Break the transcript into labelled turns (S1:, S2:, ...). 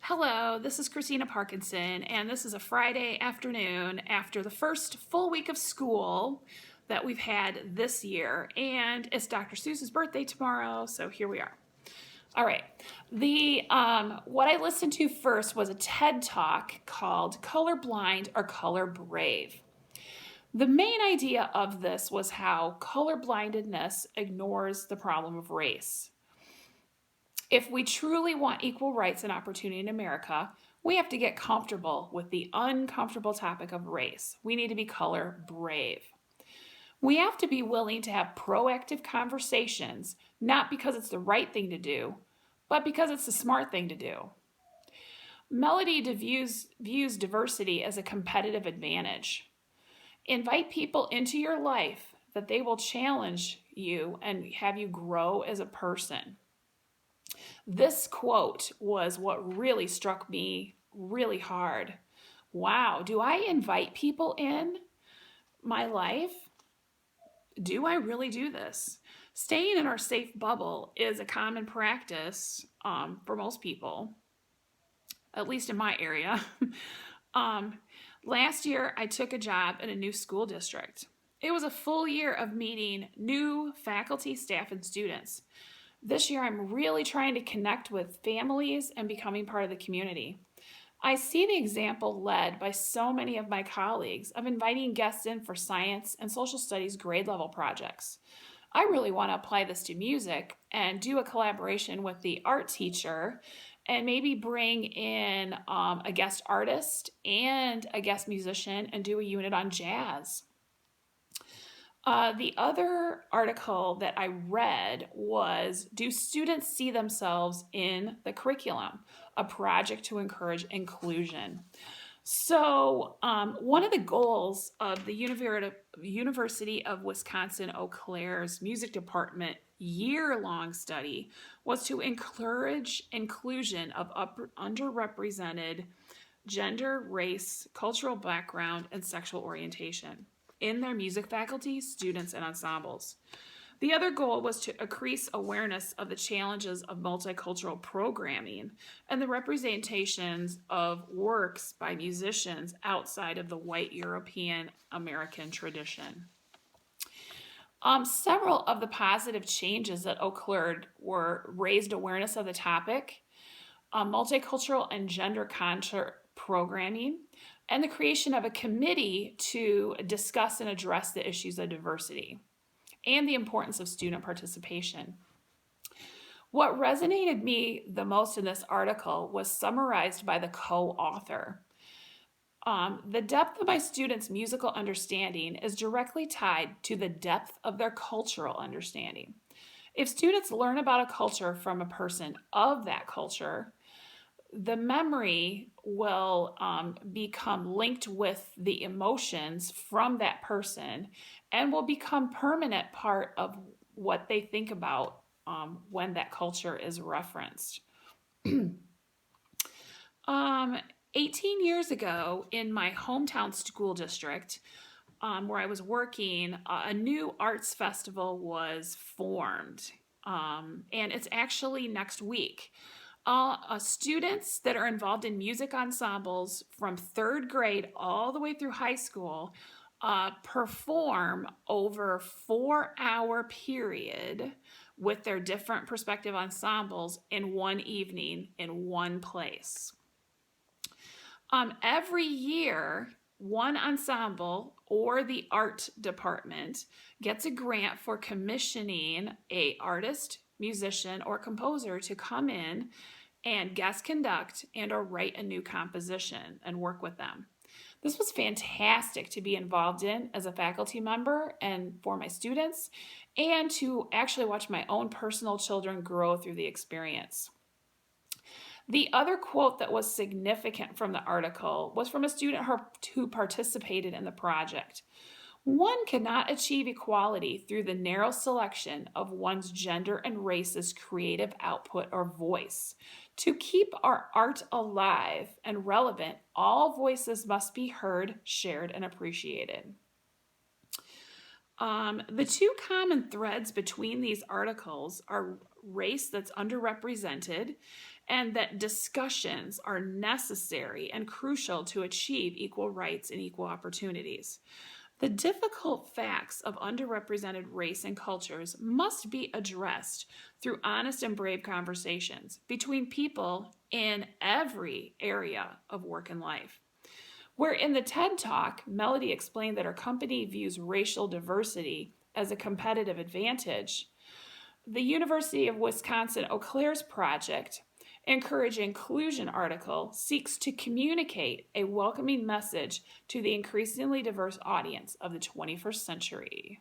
S1: Hello, this is Christina Parkinson, and this is a Friday afternoon after the first full week of school that we've had this year, and it's Dr. Seuss's birthday tomorrow, so here we are. All right, what I listened to first was a TED Talk called Colorblind or Color Brave. The main idea of this was how colorblindness ignores the problem of race. If we truly want equal rights and opportunity in America, we have to get comfortable with the uncomfortable topic of race. We need to be color brave. We have to be willing to have proactive conversations, not because it's the right thing to do, but because it's the smart thing to do. Melody views diversity as a competitive advantage. Invite people into your life that they will challenge you and have you grow as a person. This quote was what really struck me really hard. Wow, do I invite people in my life? Do I really do this? Staying in our safe bubble is a common practice for most people, at least in my area. Last year, I took a job in a new school district. It was a full year of meeting new faculty, staff, and students. This year, I'm really trying to connect with families and becoming part of the community. I see the example led by so many of my colleagues of inviting guests in for science and social studies grade level projects. I really want to apply this to music and do a collaboration with the art teacher and maybe bring in a guest artist and a guest musician and do a unit on jazz. The other article that I read was, do students see themselves in the curriculum? A project to encourage inclusion. So one of the goals of the University of Wisconsin-Eau Claire's music department year-long study was to encourage inclusion of underrepresented gender, race, cultural background, and sexual orientation in their music faculty, students, and ensembles. The other goal was to increase awareness of the challenges of multicultural programming and the representations of works by musicians outside of the white European American tradition. Several of the positive changes that occurred were raised awareness of the topic, multicultural and gender concert programming, and the creation of a committee to discuss and address the issues of diversity and the importance of student participation. What resonated me the most in this article was summarized by the co-author. The depth of my students' musical understanding is directly tied to the depth of their cultural understanding. If students learn about a culture from a person of that culture, the memory will become linked with the emotions from that person and will become permanent part of what they think about when that culture is referenced. 18 years ago in my hometown school district where I was working, a new arts festival was formed, and it's actually next week. Students that are involved in music ensembles from third grade all the way through high school perform over a 4-hour period with their different perspective ensembles in one evening in one place. Every year, one ensemble or the art department gets a grant for commissioning an artist, musician, or composer to come in and guest conduct and or write a new composition and work with them. This was fantastic to be involved in as a faculty member and for my students, and to actually watch my own personal children grow through the experience. The other quote that was significant from the article was from a student who participated in the project. One cannot achieve equality through the narrow selection of one's gender and race's creative output or voice. To keep our art alive and relevant, all voices must be heard, shared, and appreciated. The two common threads between these articles are race that's underrepresented and that discussions are necessary and crucial to achieve equal rights and equal opportunities. The difficult facts of underrepresented race and cultures must be addressed through honest and brave conversations between people in every area of work and life. Where in the TED Talk, Melody explained that her company views racial diversity as a competitive advantage, the University of Wisconsin Eau Claire's project, Encourage Inclusion article, seeks to communicate a welcoming message to the increasingly diverse audience of the 21st century.